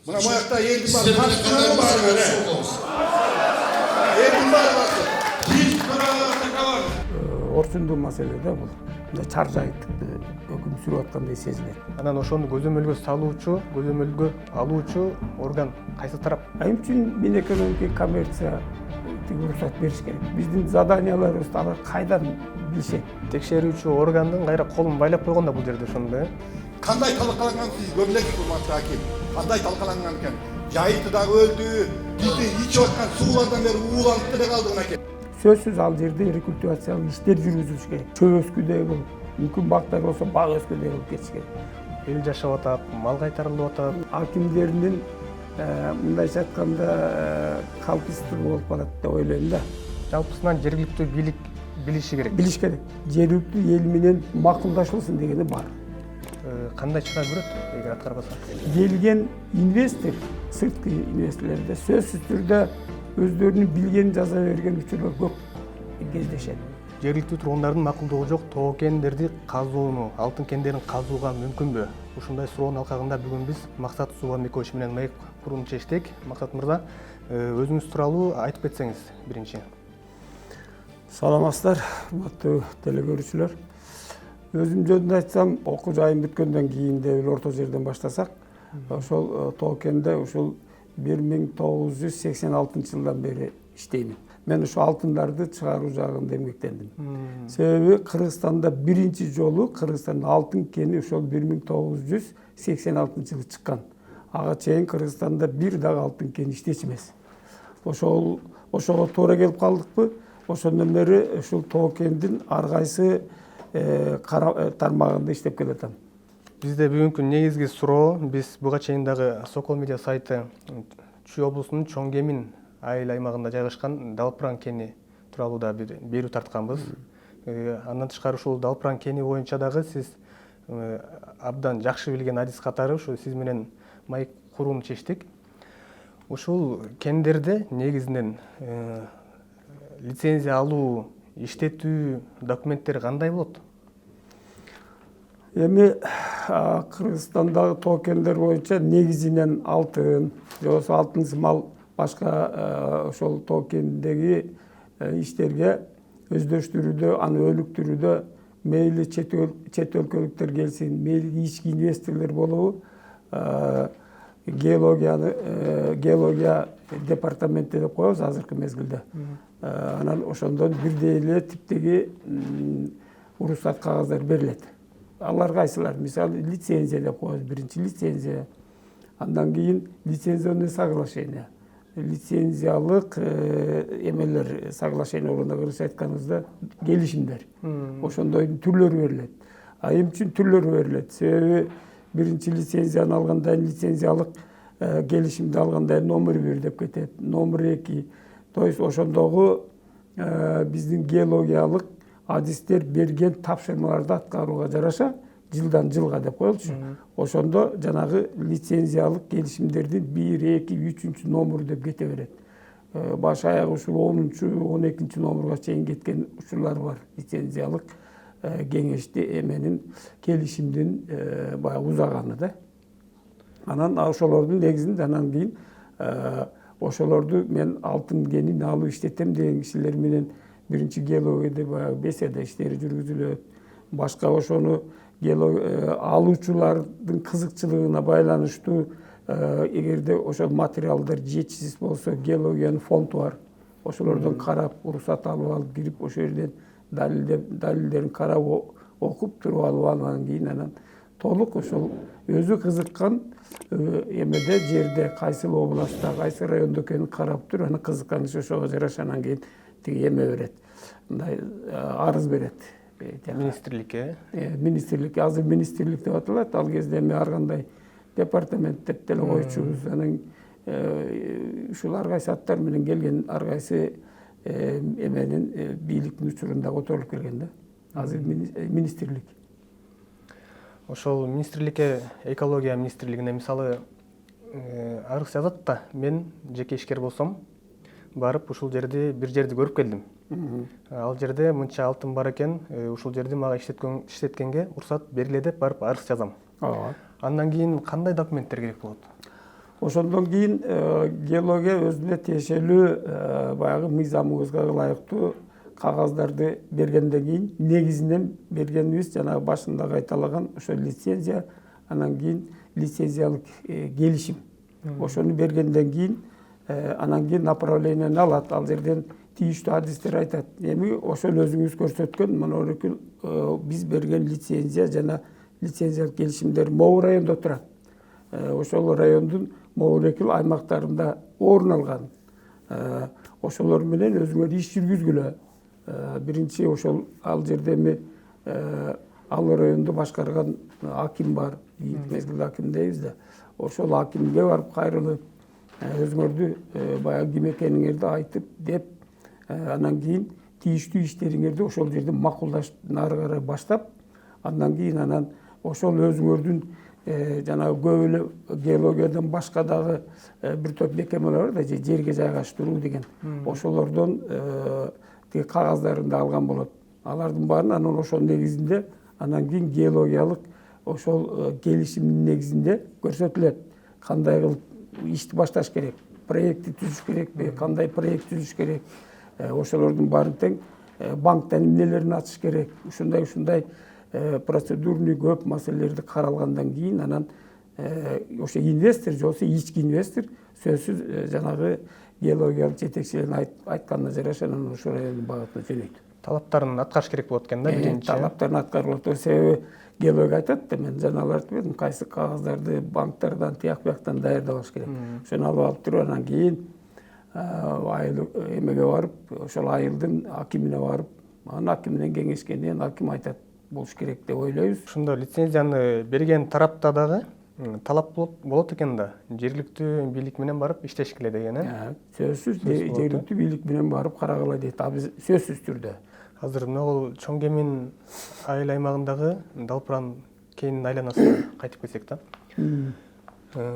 Мына баягыда элдин баары тартып баары эле. Элдин баары барды. Биз такавар. Орчундуу маселе да бул. Мына чар жайыттыкты өкүм сүрүп аткандай сезилет. Анан ошону көзөмөлгө салуучу, көзөмөлгө алуучу орган кайсы тарап? Айым үчүн Минэкономика коммерция уруксат бериш керек. Биздин заданияларыбызды алар кайдан билишет? Текшерүүчү органдын кайра колун байлап койгон да бул жерде ошондо. Кандай талкаланган сиз көрүлөт урматтуу аким. Кандай талкаланган экен? Жайыты дагы өлдү. Бизди ичип аткан суулардан бери ууланып деле калдык экен. Сөзсүз ал жерде рекультивациялык иштер жүргүзүлүш керек. Чөп өскүдөй болуп, мүмкүн бактар болсо бак өскүдөй болуп кетиш керек. Эл жашап атат, мал кайтарылып атат. Акимдердин мындайча айтканда калпыстыгы болуп барат деп ойлойм да. Жалпысынан жергиликтүү бийлик билиши керек. Билиш керек. Жергиликтүү эл менен макулдашылсын дегени бар. Кандай чыга көрөт эгер аткарбаса? Келген инвестор, сырткы инвесторлордо сөзсүз түрдө өздөрүнүн билгенин жаза берген учурлар көп кездешет. Жергиликтүү тургундардын макулдугу жок тоо кендерди казууну, алтын кендерин казууга мүмкүнбү? Ушундай суроонун алкагында бүгүн биз Максат Субанбекович менен маек курууну чечтик. Максат мырза, өзүңүз тууралуу айтып кетсеңиз биринчи. Саламатсыздар, урматтуу телекөрүүчүлөр. Өзүм жөнүндө айтсам, окуу жайым бүткөндөн кийин дебил орто жерден баштасак, ошол тоо кенде ушул 1986 жылдан бери иштеймин. Мен ушул алтындарды чыгаруу жагында эмгектендим. Себеби Кыргызстанда биринчи жолу Кыргызстанда алтын кени ошол 1986 жылы чыккан. Ага чейин Кыргызстанда бир дагы алтын кени иштечү эмес. Ошого туура келип калдыкпы? Ошондон бери ушул тоо кендин ар кайсы тармагында иштеп келатам. Бизде бүгүнкү негизги суроо, биз буга чейин дагы Сокол медиа сайты Чүй облусунун Чоң Кемин айыл аймагында жайгашкан Далпыран кени тууралуу да бир берүү тартканбыз. Андан тышкары ушул Далпыран кени боюнча дагы сиз абдан жакшы билген адис катары ушу сиз менен маек курууну чечтик. Ушул кендерде негизинен лицензия алуу, иштетүү документтери кандай болот? Эми Кыргызстандагы тоо кендер боюнча негизинен алтын, же болбосо алтынсымал башка ошол тоо кенидеги иштерге өздөштүрүүдө, аны өнүктүрүүдө мейли чет өлкөлүктөр келсин, мейли ички инвесторлор болобу, геология департаменти деп коебуз азыркы мезгилде. Анан ошондон бирдей эле типтеги уруксат кагаздар берилет. Алар кайсылар? Мисалы лицензия деп коебуз, биринчи лицензия. Андан кийин лицензионный соглашение. Лицензиялык эмелер, соглашение орунда кыргызча айтканыбызда келишимдер. Ошондойдун түрлөрү берилет. Эми үчүн түрлөрү берилет? Себеби биринчи лицензияны алгандан кийин лицензиялык келишимди алгандан кийин номер 1 деп кетет, номер 2. То есть ошондогу биздин геологиялык адистер берген тапшырмаларды аткарууга жараша жылдан жылга деп коелучу. Ошондо жанагы лицензиялык келишимдердин 1, 2, 3 номеру деп кете берет. Баш аягы ушул 10-чу, 12-чи номерга чейин кеткен учурлар бар. Лицензиялык кеңешти эменин келишимдин баягы узаганы да. Анан ошолордун негизинде анан кийин ошолорду мен алтын кенин алып иштетем деген кишилер менен биринчи геологияда баягы беседа иштери жүргүзүлөт. Башка ошону алуучулардын кызыкчылыгына байланыштуу эгерде ошол материалдар жетишсиз болсо, геологиянын фонду бар. Ошолордон карап, уруксат алып кирип, ошол жерден далилдерин карап окуп туруп алгандан кийин анан толук ошол өзү кызыккан эмеде жерде кайсыл областта, кайсы райондо экенин карап туруп, анан кызыккан ошого жараша анан кийин тиги эме берет. Мындай арыз берет. Министрликке? Министрлик, азыр министрлик деп аталат. Ал кезде эми ар кандай департамент деп деле койчубуз. Анан ушул ар кайсы аттар менен келген, ар кайсы эменин бийликтин учурунда которулуп келген да. Азыр министрлик. Ошол министрликке, экология министрлигине мисалы арыз жазат да, мен жеке ишкер болсом, барып ушул жерди бир жерди көрүп келдим. Ал жерде мынча алтын бар экен, ушул жерди мага иштеткенге уруксат бергиле деп барып арыз жазам. Андан кийин кандай документтер керек болот? Ошондон кийин геология өзүнө тиешелүү баягы мыйзамыбызга ылайыктуу кагаздарды бергенден кийин негизинен бергенибиз жанагы башында айталаган ошо лицензия, анан кийин лицензиялык келишим. Ошону бергенден кийин анан кийин направлениени алат, ал жерден тийиштүү адистер айтат. Эми ошол өзүңүз көрсөткөн монорекил биз берген лицензия жана лицензиялык келишимдер могу райондо турат. Ошол райондун могу аймактарында орун алган. Ошолор менен өзүңөр иш жүргүзгүлө. Биринчи ошол ал жерде эми ал районду башкарган аким бар, мезгилде аким дейбиз да. Ошол акимге барып кайрылып, өзүңөрдү баягы ким экениңерди айтып деп, анан кийин тийиштүү иштериңерди ошол жерде макулдашып нары карай баштап, андан кийин анан ошол өзүңөрдүн жанагы көп эле геологиядан башка дагы бир топ мекемелер бар да, жерге жайгаштыруу деген. Ошолордон тиги кагаздарын алган болот. Алардын баарын анан ошол негизинде анан кийин геологиялык ошол келишимдин негизинде көрсөтүлөт. Кандай кылып ишти башташ керек, проектти түзүш керекпи, кандай проект түзүш керек. Ошолордун баарын тең банктан эмнелерин ачыш керек. Ушундай процедурный көп маселелерди каралгандан кийин анан ошо инвестор же болбосо ички инвестор сөзсүз жанагы геологиялык жетекчилердин айтканына жараша анан ошо райондун багытына жөнөйт. Талаптарын аткарыш керек болот экен да биринчи. Талаптарын аткарылып атат. Себеби геология айтат да, мен жанагы айтып бердим, кайсы кагаздарды банктардан, тияк бияктан даярдабаш керек. Ошону алып туруп анан кийин айыл эмеге барып, ошол айылдын акимине барып, анан аким менен кеңешкенден аким айтат, болуш керек деп ойлойбуз. Ошондо лицензияны берген тарапта дагы талап болот экен да. Жергиликтүү бийлик менен барып иштеш керек деген, Сөзсүз жергиликтүү бийлик менен барып карагыла дейт. Биз сөзсүз түрдө. Азыр могул Чоң Кемин айыл аймагындагы Далпыран кенинин айланасына кайтып келсек да.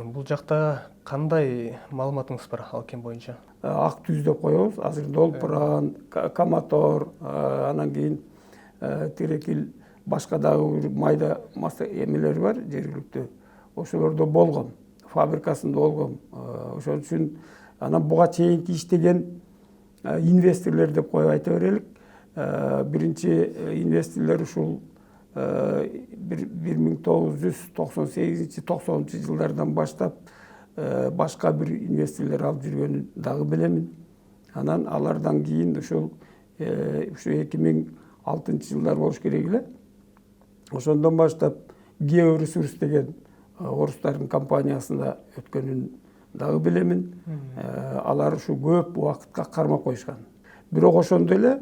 Бул жакта кандай маалыматыңыз бар ал кен боюнча? Ак түз деп коебуз. Азыр Долпуран, Каматор, анан кийин Терекил, башка дагы майда эмелер бар жергиликтүү. Ошолордо болгон, фабрикасында болгон. Ошон үчүн анан буга чейинки иштеген инвесторлор деп коюп айта берелик. Биринчи инвесторлор ушул 1998-90 жылдардан баштап башка бир инвесторлор алып жүргөнүн дагы билемин. Анан алардан кийин ушул 2006 жылдар болуш керек эле. Ошондон баштап Георесурс деген орустардын компаниясында өткөнүн дагы билемин. Алар ушу көп убакытка кармап коюшкан. Бирок ошондо эле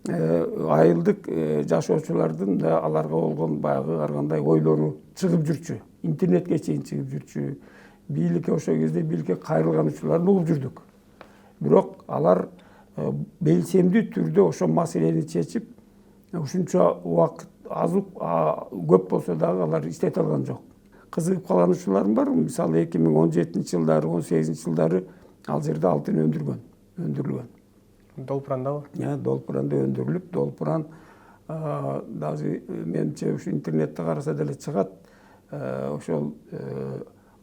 айылдык жашоочулардын да аларга болгон баягы ар кандай ойлору чыгып жүрчү. Интернетке чейин чыгып жүрчү. Бийликке ошол кезде бийликке кайрылган учурларын угуп жүрдүк. Бирок алар белсемдүү түрдө ошол маселени чечип, ушунча убакыт көп болсо дагы алар иштете алган жок. Кызыгып калган учурларым бар. Мисалы 2017 жылдары, 18 жылдары ал жерде алтын өндүрүлгөн. Долпурандабы? Долпуранда өндүрүлүп, Долпуран даже менимче ушу интернетте караса деле чыгат. Ошол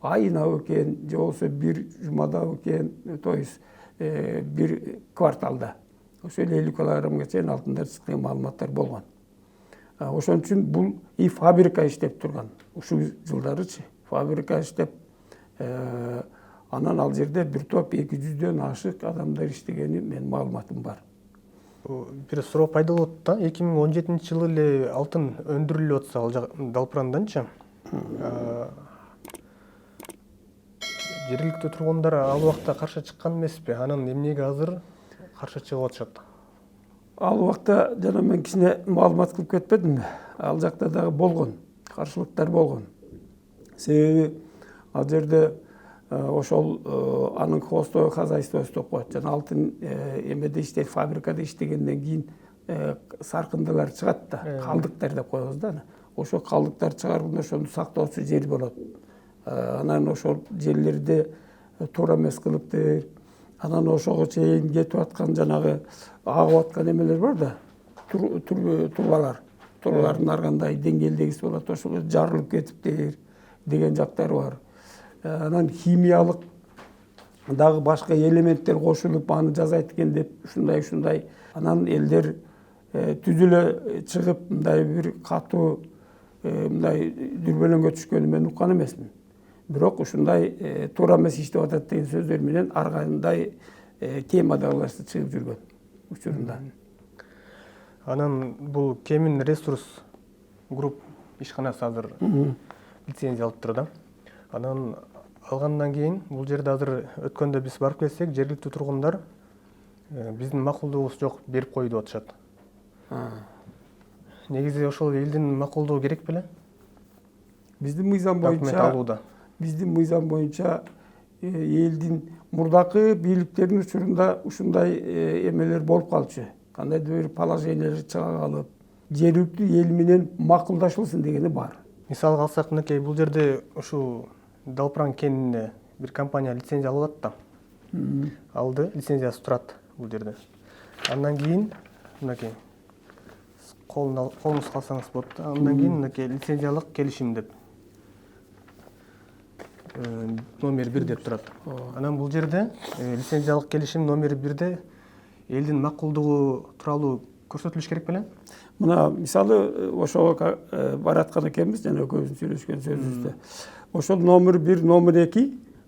айына экен, же болбосо бир жумада экен, то есть бир кварталда. Ошол 50 килограммга чейин алтындар чыккан маалыматтар болгон. Ошон үчүн бул и фабрика иштеп турган. Ушул жылдарычы фабрика иштеп, анан ал жерде бир топ 200дөн ашык адамдар иштегени менин маалыматым бар. Бир суроо пайда болот да. 2017 жылы эле алтын өндүрүлүп атса ал Далпыранданчы. Жергиликтүү тургундар ал убакта каршы чыккан эмеспи? Анан эмнеге азыр каршы чыгып атышат? Ал убакта жана мен кичине маалымат кылып кетпедимби? Ал жакта дагы болгон, каршылыктар болгон. Себеби ал жерде ошол анын хвостовой хозяйствосы деп коет. Жана алтын эмеде иштеп, фабрикада иштегенден кийин саркындылар чыгат да, калдыктар деп коебуз да. Ошол калдыктар чыгарганда ошону сактоочу жер болот. Анан ошол жерлерде туура эмес кылыптыр. Анан ошого чейин кетип аткан жанагы агып аткан эмелер бар да, турбалар. Турбалардын ар кандай деңгээлдегиси болот, ошол жарылып кетиптир деген жактар бар. анан химиялык дагы башка элементтер кошулуп аны жасайт экен деп ушундай анан элдер түзүлө чыгып мындай бир катуу мындай дүрбөлөңгө түшкөнү мен уккан эмесмин. Бирок ушундай туура эмес иштеп атат деген сөздөр менен ар кандай темадагылар чыгып жүргөн учурунда. Анан бул Кемин ресурс групп ишканасы азыр лицензия алып тур да. Анан алгандан кийин бул жерде азыр өткөндө биз барып келсек, жергиликтүү тургундар биздин макулдугубуз жок, берип кой деп атышат. Негизи ошол элдин макулдугу керек беле? Биздин мыйзам боюнча элдин мурдакы бийликтердин учурунда ушундай эмелер болуп калчу. Кандайдыр бир положениелер чыга калып, жергиликтүү эл менен макулдашылсын дегени бар. Мисалга алсак, мынакей бул жерде ушул Далпран кенине бир компания лицензия алып атат да. Алды, лицензиясы турат бул жерде. Андан кийин мынакей колуңузга алсаңыз болот. Андан кийин мынакей лицензиялык келишим деп номер 1 деп турат. Анан бул жерде лицензиялык келишим номер 1де элдин макулдугу тууралуу көрсөтүлүш керек беле? Мына мисалы ошого бараткан экенбиз, жана экөөбүздүн сүйлөшкөн сөзүбүздө. Ошол номер 1, номер 2,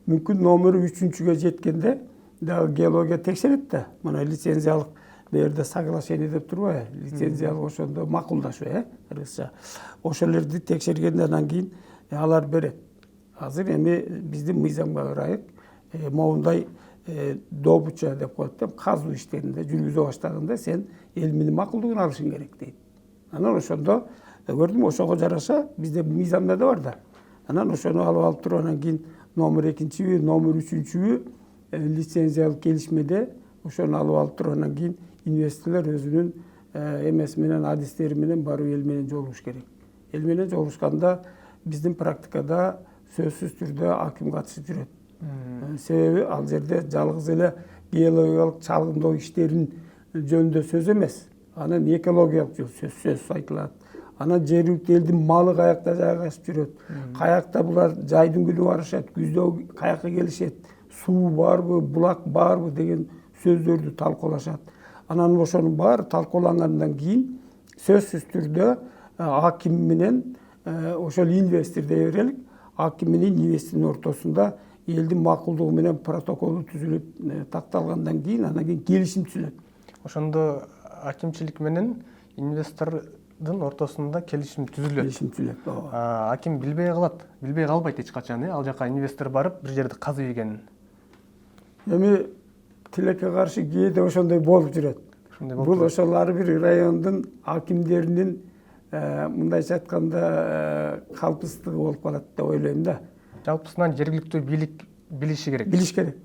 мүмкүн номер 3-гө жеткенде дагы геология текшерет да. Мына лицензиялык берде соглашение деп турбайбы? Лицензиялык ошондо макулдашуу, кыргызча. Ошолорду текшергенде анан кийин алар берет. Азыр эми биздин мыйзамга ырайык моундай добыча деп коет да, казуу иштеринде жүргүзө баштаганда сен эл менен макулдугун алышың керек дейт. Анан ошондо көрдүм, ошого жараша бизде мыйзамда да бар да. Анан ошону алып туруп анан кийин номер 2-чүбү, номер 3-чүбү лицензиялык келишмеде ошону алып туруп анан кийин инвесторлор өзүнүн эмеси менен, адистери менен барып эл менен жолугуш керек. Эл менен жолугушканда биздин практикада сөзсүз түрдө аким катышып жүрөт. Себеби ал жерде жалгыз эле геологиялык чалгындоо иштерин жөнүндө сөз эмес. Анан экологиялык сөз айтылат. Анан жергиликтүү элдин малы каякта жайгашып жүрөт, каякта булар жайдын күнү барышат, күздө каякка келишет, суу барбы, булак барбы деген сөздөрдү талкуулашат. Анан ошонун баары талкуулангандан кийин сөзсүз түрдө аким менен ошол инвестор дей берелик, аким менен инвестордун ортосунда элдин макулдугу менен протоколу түзүлүп такталгандан кийин анан кийин келишим түзүлөт. Ошондо акимчилик менен инвестордун ортосунда келишим түзүлөт. Келишим түзүлөт. Аким билбей калат, билбей калбайт эч качан, ал жака инвестор барып бир жерди казып ийгенин. Эми тилекке каршы кээде ошондой болуп жүрөт. Бул ошол ар бир райондун акимдеринин мындайча айтканда калпыстыгы болуп калат деп ойлойм да. Жалпысынан жергиликтүү бийлик билиши керек. Билиш керек.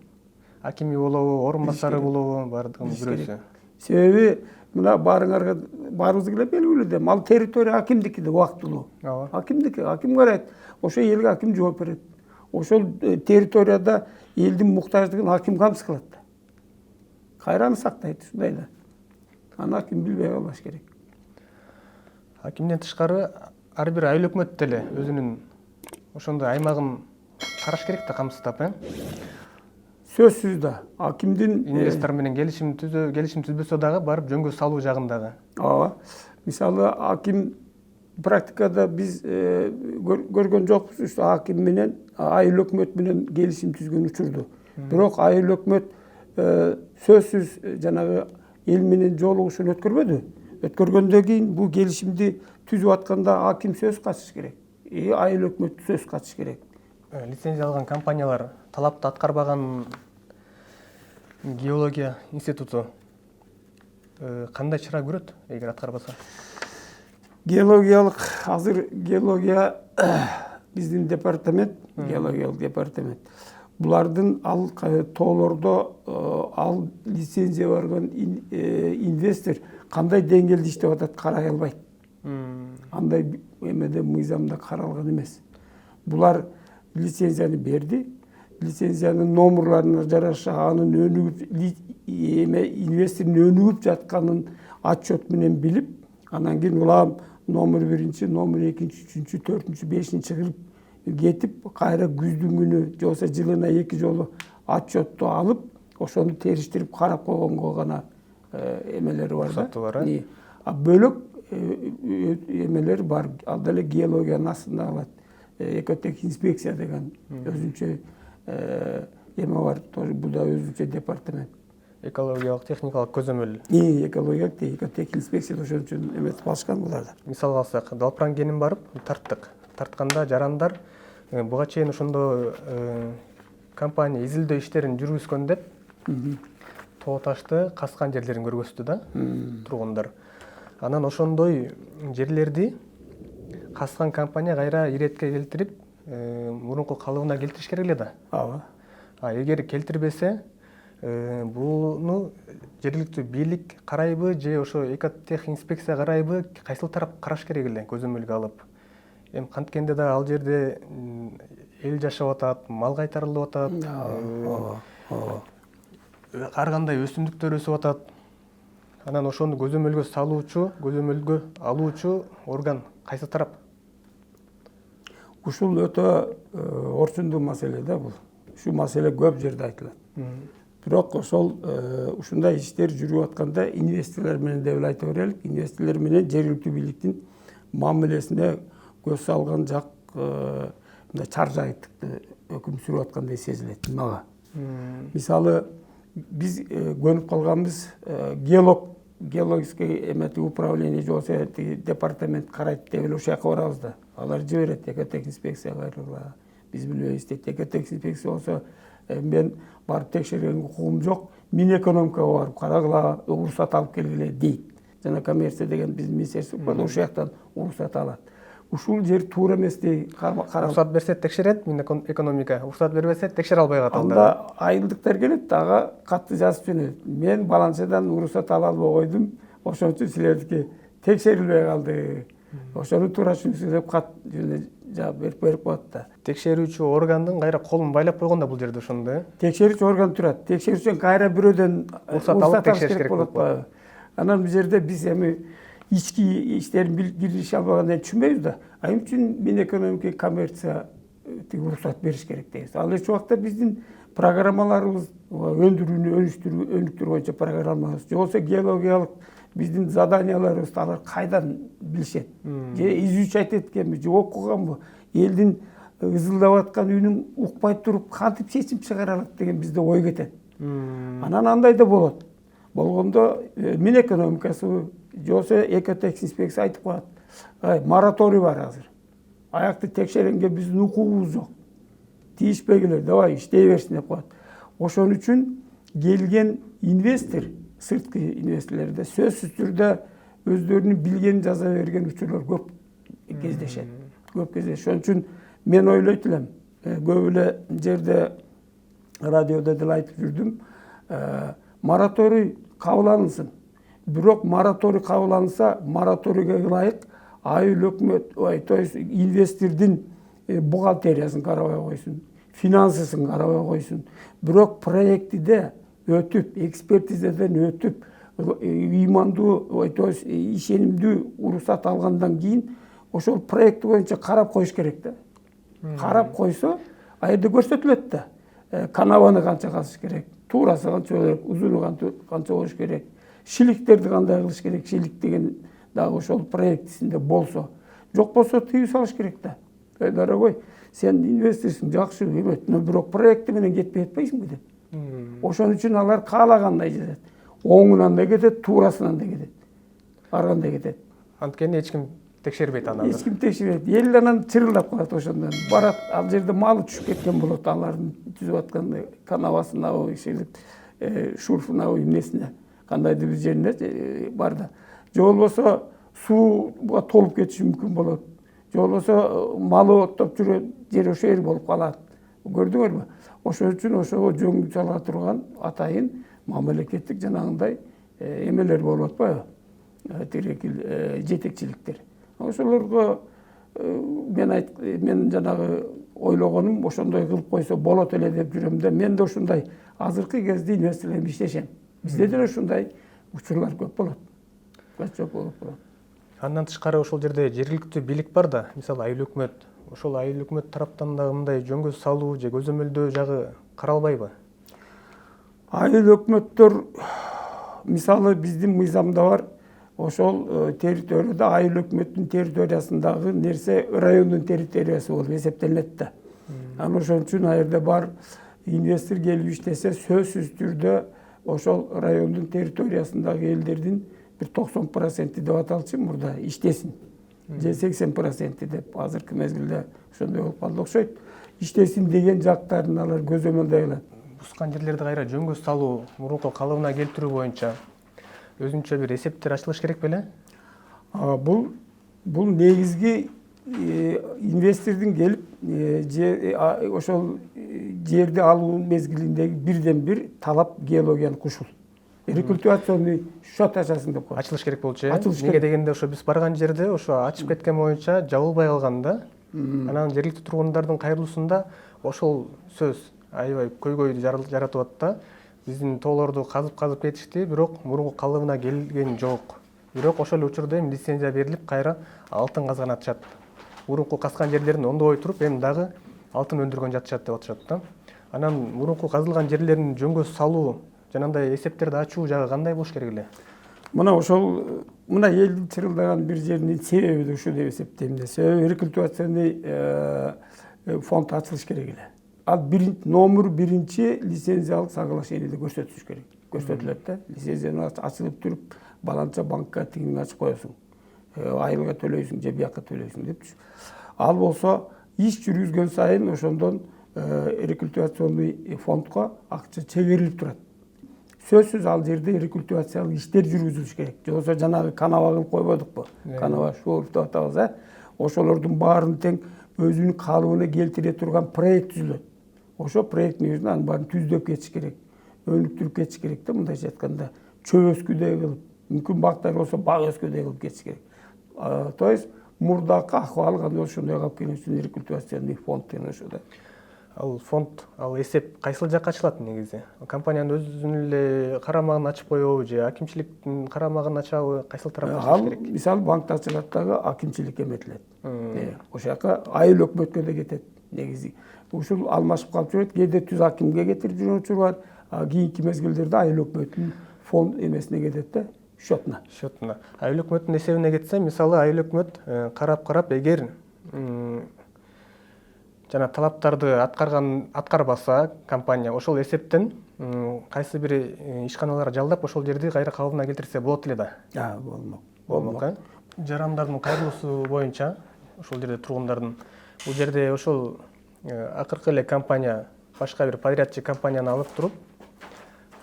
Акими болобу, орун басары болобу, бардыгын бирөөсү. Себеби мына баарыбызга эле белгилүү да, ал территория акимдики да убактылуу. Акимдики, аким карайт. Ошол элге аким жооп берет. Ошол территорияда элдин муктаждыгын аким камсыз кылат да. Кайраны сактайт, ушундай да. Аны аким билбей калбаш керек. Акимден тышкары ар бир айыл өкмөт деле өзүнүн ошондой аймагын караш керек да, камсыздап, Сөзсүз да. Акимдин инвестор менен келишим түзбөсө дагы барып жөнгө салуу жагындагы. Мисалы аким практикада биз көргөн жокпуз, ушу аким менен айыл өкмөт менен келишим түзгөн учурду. Бирок айыл өкмөт сөзсүз жанагы эл менен жолугушууну өткөрбөдү. Өткөргөндөн кийин бул келишимди түзүп атканда аким сөз катыш керек. Айыл өкмөт сөз катыш керек. Лицензия алган компаниялар талапты аткарбаган геология институту кандай чара көрөт эгер аткарбаса? Геологиялык азыр геология биздин департамент, геологиялык департамент. Булардын ал тоолордо ал лицензия барган инвестор кандай деңгээлде иштеп атат карай албайт. Андай эмеде мыйзамда каралган эмес. Булар лицензияны берди. Лицензиянын номерларына жараша анын өнүгүп инвестордун өнүгүп жатканын отчет менен билип, анан кийин улам номер 1, номер 2, 3, 4, 5 кылып кетип кайра күздүн күнү же болбосо жылына 2 жолу отчетту алып ошону териштирип карап койгонго гана эмелери бар да. Уруксаты бар, э? А бөлөк эмелер бар. Ал деле геологиянын астында калат. Экотех инспекция деген өзүнчө эме бар. Бул да өзүнчө департамент. Экологиялык техникалык көзөмөл. Экологиялык экотех инспекция ошон үчүн эметип алышкан буларда. Мисалга алсак, Далпран кенин барып тарттык. Тартканда жарандар буга чейин ошондо компания изилдөө иштерин жүргүзгөн деп тоо ташты каскан жерлерин көргөздү да тургундар. Анан ошондой жерлерди каскан компания кайра иретке келтирип, мурунку калыбына келтириш керек эле да. Ооба. Эгер келтирбесе, буну жергиликтүү бийлик карайбы же ошо экотех инспекция карайбы, кайсыл тарап караш керек эле көзөмөлгө алып. Эми канткенде да ал жерде эл жашап атат, мал кайтарылып атат. Ар кандай өсүмдүктөр өсүп атат. Анан ошону көзөмөлгө салуучу, көзөмөлгө алуучу орган кайсы тарап? Ушул өтө орчундуу маселе да бул. Ушу маселе көп жерде айтылат. Бирок ошол ушундай иштер жүрүп атканда инвесторлор менен деп эле айта берелик. Инвесторлор менен жергиликтүү бийликтин мамилесине көз салган жак мындай чаржайыттыкты өкүм сүрүп аткандай сезилет мага. Мисалы биз көнүп калганбыз геологический эмети управление же болбосо департамент карайт деп эле ошол жака барабыз да. Алар жиберет экотех инспекцияга, биз билбейбиз дейт. Экотех инспекция болсо мен барып текшергенге укугум жок, Минэкономикага барып карагыла, уруксат алып келгиле дейт. Жана коммерция деген биздин министерство бар, ошол жактан уруксат алат. Ушул жер туура эместей карап. Уруксат берсе текшерет Минэкономика, уруксат бербесе текшере албай калат. Анда айылдыктар келет, ага катты жазып жөнөйт. Мен баланчадан уруксат ала албай койдум, ошон үчүн силердики текшерилбей калды. Ошону туура түшүнүңүздөр деп кат жаап берип коет да. Текшерүүчү органдын кайра колун байлап койгон да бул жерде ошондо. Текшерүүчү орган турат. Текшерүүчү кайра бирөөдөн уруксат алып текшериш керек болот. Анан бул жерде биз эми ички иштерин киргизе албагандан түшүнбөйбүз да. Ал үчүн Минэкономика, коммерция уруксат бериш керек дейбиз. Ал эч убакта биздин программаларыбыз өндүрүүнү өнүктүрүү боюнча программабыз же болбосо геологиялык биздин заданияларыбызды алар кайдан билишет? Же изучать эткенби, же окуганбы? Элдин ызылдап аткан үнүн укпай туруп кантип чечим чыгара алат деген бизде ой кетет. Анан андай да болот. Болгондо Минэкономикасы же болбосо экотех инспекция айтып коет. Мораторий бар азыр. Аякты текшеренгенге биздин укугубуз жок. Тийишпегилер, давай иштей берсин деп коет. Ошон үчүн келген инвестор, сырткы инвесторлордо сөзсүз түрдө өздөрүнүн билгенин жаза берген учурлар көп кездешет. Ошон үчүн мен ойлойт элем, көп эле жерде радиодо деле айтып жүрдүм, мораторий кабыл алынсын. Бирок мораторий кабыл алынса, мораторийге ылайык айыл өкмөт, то есть инвестордун бухгалтериясын карабай койсун, финансысын карабай койсун. Бирок проектиде өтүп, экспертизаден өтүп, ыймандуу, то есть ишенимдүү уруксат алгандан кийин ошол проект боюнча карап коюш керек да. Карап койсо, а жерде көрсөтүлөт да. Канаваны канча казыш керек, туурасы канча болуш керек, узуну канча болуш керек, шиликтерди кандай кылыш керек, шилик деген дагы ошол проектисинде болсо. Жок болсо тыюу салыш керек да. Дорогой, сен инвесторсуң, жакшы эметип, бирок проекти менен кетпей атпайсыңбы деп. Ошон үчүн алар каалагандай жазат. Оңунан да кетет, туурасынан да кетет. Ар кандай кетет. Анткени эч ким текшербейт аны. Эч ким текшербейт. Эл анан чырылдап калат ошондон. Барат, ал жерде малы түшүп кеткен болот, алардын түзүп аткан канавасына, шурфуна, эмнесине, кандайдыр бир жерине бар да. Же болбосо сууга толуп кетиши мүмкүн болот. Же болбосо малы оттоп жүрөт, жер ошо жер болуп калат. Көрдүңөрбү? Ошон үчүн ошого жөңгү сала турган атайын мамлекеттик жанагындай эмелер болуп атпайбы? Жетекчиликтер. Ошолорго мен жанагы ойлогонум ошондой кылып койсо болот эле деп жүрөм да. Мен да ушундай азыркы кезде инвесторлор менен иштешем. Бизде деле ушундай учурлар көп болот. Көп болот. Андан тышкары ошол жерде жергиликтүү бийлик бар да, мисалы айыл өкмөт ошол айыл өкмөт тараптан дагы мындай жөнгө салуу же көзөмөлдөө жагы каралбайбы? Айыл өкмөттөр мисалы биздин мыйзамда бар, ошол территорияда айыл өкмөттүн территориясындагы нерсе райондун территориясы болуп эсептелет да. Анан ошон үчүн ал жерде бар инвестор келип иштесе сөзсүз түрдө ошол райондун территориясындагы элдердин бир 90% деп аталчу мурда иштесин. Же 80% деп азыркы мезгилде ошондой болуп калды окшойт. Иштесин деген жактарын алар көзөмөлдөй алат. Бускан жерлерди кайра жөнгө салуу, мурунку калыбына келтирүү боюнча өзүнчө бир эсептер ачылыш керек беле? Бул негизги инвестордун келип ошол жерди алуу мезгилиндеги бирден бир талап геологиялык ушул. Рекультивационный счет ачасың деп коет. Ачылыш керек болчу, Ачылыш Неге керек. дегенде ошо биз барган жерде ошо ачып кеткен боюнча жабылбай калган да. Анан жергиликтүү тургундардын кайрылуусунда ошол сөз аябай көйгөй жаратып атат да. Биздин тоолорду казып кетишти, бирок мурунку калыбына келген жок. Бирок ошол эле учурда эми лицензия берилип, кайра алтын казган атышат. Мурунку казган жерлерин ондобой туруп, эми дагы алтын өндүргөн жатышат деп атышат да. Анан мурунку казылган жерлерин жөнгө салуу, жанагындай эсептерди ачуу жагы кандай болуш керек эле? Мына элдин чырылдаган бир жеринин себеби да ушу деп эсептейм да. Себеби рекультивационный фонд ачылыш керек эле. Ал номер биринчи лицензиялык соглашениеде көрсөтүлөт да. Лицензияны ачылып туруп, баланча банкка тигиңи ачып коесуң. Айылга төлөйсүң же биякка төлөйсүң депчи. Ал болсо иш жүргүзгөн сайын ошондон рекультивационный фондко акча чегерилип турат. Сөзсүз ал жерде рекультивациялык иштер жүргүзүлүш керек. Жоксо жанагы канава кылып койбодукпу? Канава шуруп деп атабыз, ошолордун баарын тең өзүнүн калыбына келтире турган проект түзүлөт. Ошо проект негизинде анын баарын түздөп кетиш керек, өнүктүрүп кетиш керек да, мындайча айтканда чөп өскүдөй кылып, мүмкүн бактар болсо бак өскүдөй кылып кетиш керек. То есть мурдакы акыбалы кандай ошондой калып келген үчүн рекультивационный фонд деген ошо да. Ал фонд, ал эсеп кайсыл жакка ачылат негизи? Компаниянын өзүнүн эле карамагын ачып коебу же акимчиликтин карамагын ачабы? Кайсыл тарапка ачылыш керек? Мисалы банкта ачылат дагы акимчиликке эметилет. Ошол жака айыл өкмөткө да кетет негизи. Ушул алмашып калып жүрөт, кээде түз акимге кетирип жүргөн учур бар. Кийинки мезгилдерде айыл өкмөттүн фонд эмесине кетет да, счетуна. Айыл өкмөттүн эсебине кетсе, мисалы айыл өкмөт карап эгер жана талаптарды аткарбаса компания, ошол эсептен кайсы бир ишканалар жалдап ошол жерди кайра калыбына келтирсе болот эле да. Болмок. Жарандардын кайрылуусу боюнча ошол жерде тургундардын, бул жерде ошол акыркы эле компания башка бир подрядчы компанияны алып туруп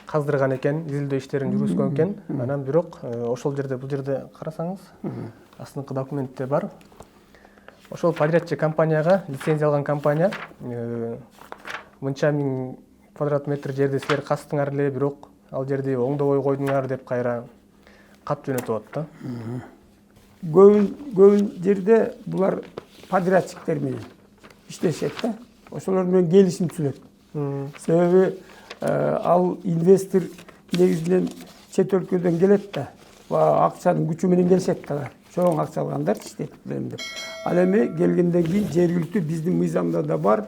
каздырган экен, изилдөө иштерин жүргүзгөн экен. Анан бирок ошол жерде, бул жерде карасаңыз, астыңкы документте бар. Ошол подрядчы компанияга, лицензия алган компания мынча миң квадрат метр жерди силер каздыңар эле, бирок ал жерди оңдобой койдуңар деп кайра кат жөнөтүп атат да. Көбүн жерде булар подрядчиктер менен иштешет да. Ошолор менен келишим түзүлөт. Себеби ал инвестор негизинен чет өлкөдөн келет да. Акчанын күчү менен келишет да. Чоң акча алгандар иштетип берем деп. Ал эми келгенден кийин жергиликтүү биздин мыйзамда да бар,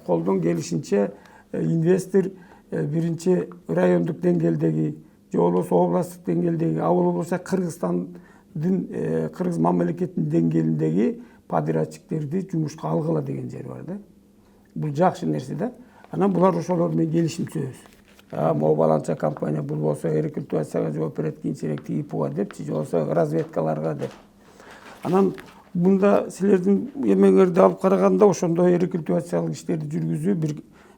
колдон келишинче инвестор биринчи райондук деңгээлдеги же болбосо областтык деңгээлдеги, а болбосо Кыргызстандын кыргыз мамлекетинин деңгээлиндеги подрядчиктерди жумушка алгыла деген жер бар да. Бул жакшы нерсе да. Анан булар ошолор менен келишим түзөбүз. Могу баланча компания бул болсо рекультивацияга жооп берет, кийинчерээк ТИПУга депчи, же болбосо разведкаларга деп. Анан мында силердин эмеңерди алып караганда ошондой рекультивациялык иштерди жүргүзүү бир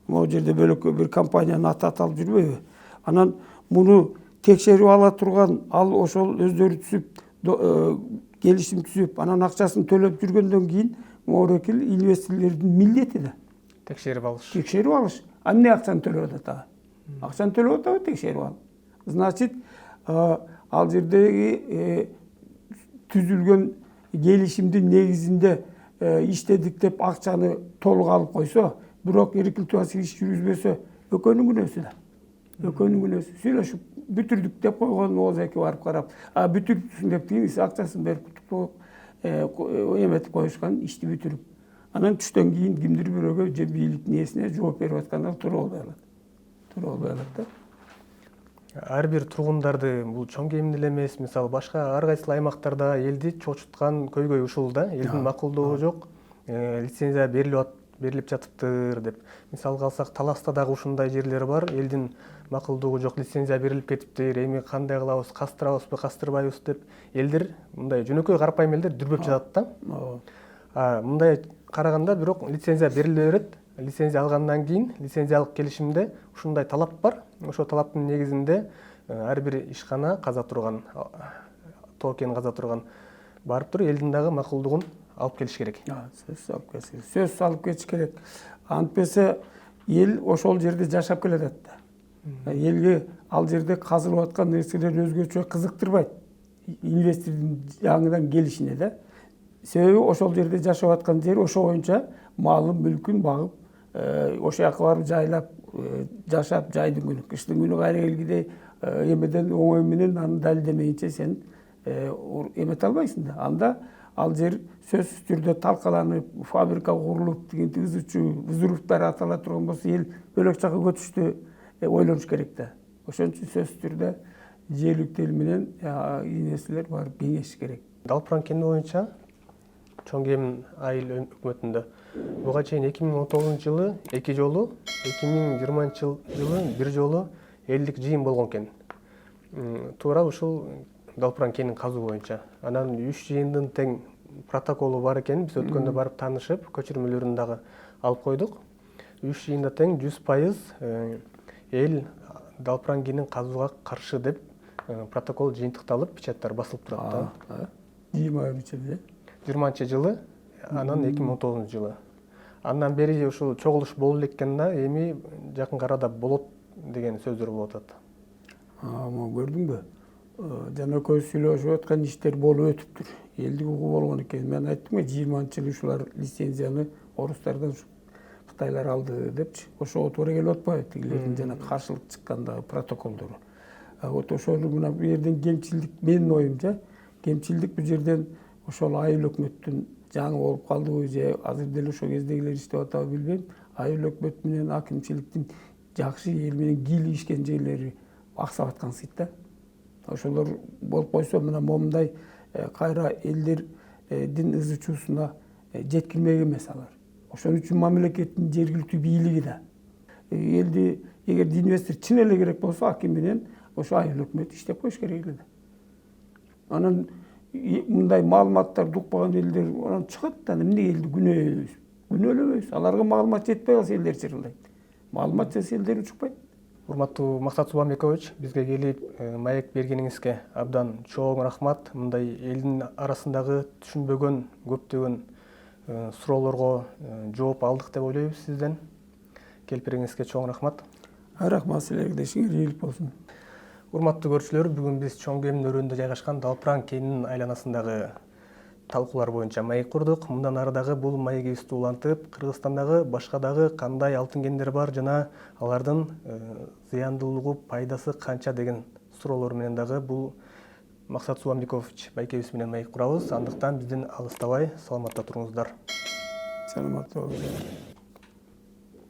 могу жерде бөлөккө бир компаниянын аты аталып жүрбөйбү? Анан муну текшерип ала турган, ал ошол өздөрү түзүп, келишим түзүп, анан акчасын төлөп жүргөндөн кийин морекил инвесторлордун милдети да. Текшерип алыш. Текшерип алыш. Эмне акчаны төлөп атат? Акчаны төлөп атабы, текшерип ал. Значит, ал жердеги түзүлгөн келишимдин негизинде иштедик деп акчаны толук алып койсо, бирок рекультивация иш жүргүзбөсө, экөөнүн күнөөсү да. Экөөнүн күнөөсү. Сүйлөшүп бүтүрдүк деп койгон ооз эки барып карап, бүтүрүпсүң деп кийин акчасын берип эметип коюшкан, ишти бүтүрүп. Анан түштөн кийин кимдир бирөөгө же бийлик нээсине жооп берип аткандар туура болбой калат. Туура болбой калат да. Ар бир тургундарды бул чоң кемин эле эмес, мисалы башка ар кайсыл аймактарда элди чочуткан көйгөй ушул да, элдин макулдугу жок, лицензия берилип жатыптыр деп. Мисалга алсак, Таласта дагы ушундай жерлер бар, элдин макулдугу жок, лицензия берилип кетиптир, эми кандай кылабыз, кастырабызбы, кастырбайбыз деп элдер, мындай жөнөкөй карапайым элдер дүрбөп жатат да. Мындай караганда бирок лицензия бериле берет. Лицензия алгандан кийин лицензиялык келишимде ушундай талап бар. Ошол талаптын негизинде ар бир ишкана каза турган, токен каза турган барып туруп элдин дагы макулдугун алып келиш керек. Сөзсүз алып кетиш керек. Антпесе эл ошол жерде жашап келатат да. Элге ал жерде казылып аткан нерселер өзгөчө кызыктырбайт. Инвестордун жаңыдан келишине да. Себеби ошол жерде жашап аткан жер ошо боюнча малын, мүлкүн багып, ошол жака барып жайлап жашап жайдын күнү. Кыштын күнү кайра келгиде эмеден оңой менен аны далилдемейинче сен эмете албайсың да. Анда ал жер сөзсүз түрдө талкаланып, фабрика курулуп, Вызуровдор атала турган болсо эл бөлөк жака көчүштү ойлонуш керек да. Ошон үчүн сөзсүз түрдө жергиликтүү эл менен нерселер барып кеңешиш керек. Далпыран кени боюнча чоң кемин айыл өкмөтүндө буга чейин 2019 жылы 2 жолу, 2020 жылы 1 жолу элдик жыйын болгон экен. Туура ушул Далпыран кенин казуу боюнча. Анан 3 жыйындын тең протоколу бар экен. Биз өткөндө барып таанышып, көчүрмөлөрүн дагы алып койдук. 3 жыйында тең 100% эл Далпыран кенин казууга каршы деп протокол жыйынтыкталып, печаттар басылып турат да. 20 жылы, анан 2019 жылы. Андан бери ушул чогулуш болуп элеккен да, эми жакын арада болот деген сөздөр болуп атат. Көрдүңбү? Жана көз сүйлөшүп аткан иштер болуп өтүптүр. Элдик угу болгон экен. Мен айттым го 20-жылы ушулар лицензияны орустардан Кытайлар алды депчи. Ошого туура келип атпайбы тигилердин жана каршылык чыккандагы протоколдору. Вот ошол мына бу жерден кемчилдик, менин оюмча, кемчилдик бул жерден ошол айыл өкмөттүн жаңы болуп калдыбы же азыр деле ошол кездегилер иштеп атабы билбейм. Айыл өкмөт менен акимчиликтин жакшы эл менен кийлигишкен жерлери аксап аткансыйт да. Ошолор болуп койсо мына момундай кайра элдердин ызы чуусуна жеткирмек эмес алар. Ошон үчүн мамлекеттин жергиликтүү бийлиги да элди эгерде инвестор чын эле керек болсо аким менен ошо айыл өкмөт иштеп коюш керек эле. Анан мындай маалыматтарды укпаган элдер анан чыгат да эмне элди күнөөлөбөйбүз. Аларга маалымат жетпей калса элдер чырылдайт. Маалымат жетсе элдер учукпайт. Урматтуу Максат Субанбекович, бизге келип маек бергениңизге абдан чоң рахмат. Мындай элдин арасындагы түшүнбөгөн көптөгөн суроолорго жооп алдык деп ойлойбуз сизден. Келипериңизге чоң рахмат. Рахмат силерге, ишиңер ийгилик болсун. Урматтуу көрүүчүлөр, бүгүн биз чоң кемин өрөөнүндө жайгашкан Далпыран кенинин айланасындагы талкуулар боюнча маек курдук. Мындан ары дагы бул маегибизди улантып, Кыргызстандагы башка дагы кандай алтын кендер бар жана алардын зыяндуулугу, пайдасы канча деген суроолор менен дагы бул Максат Субанбекович байкебиз менен маек курабыз. Андыктан бизден алыстабай саламатта туруңуздар. Саламатта болуңуздар.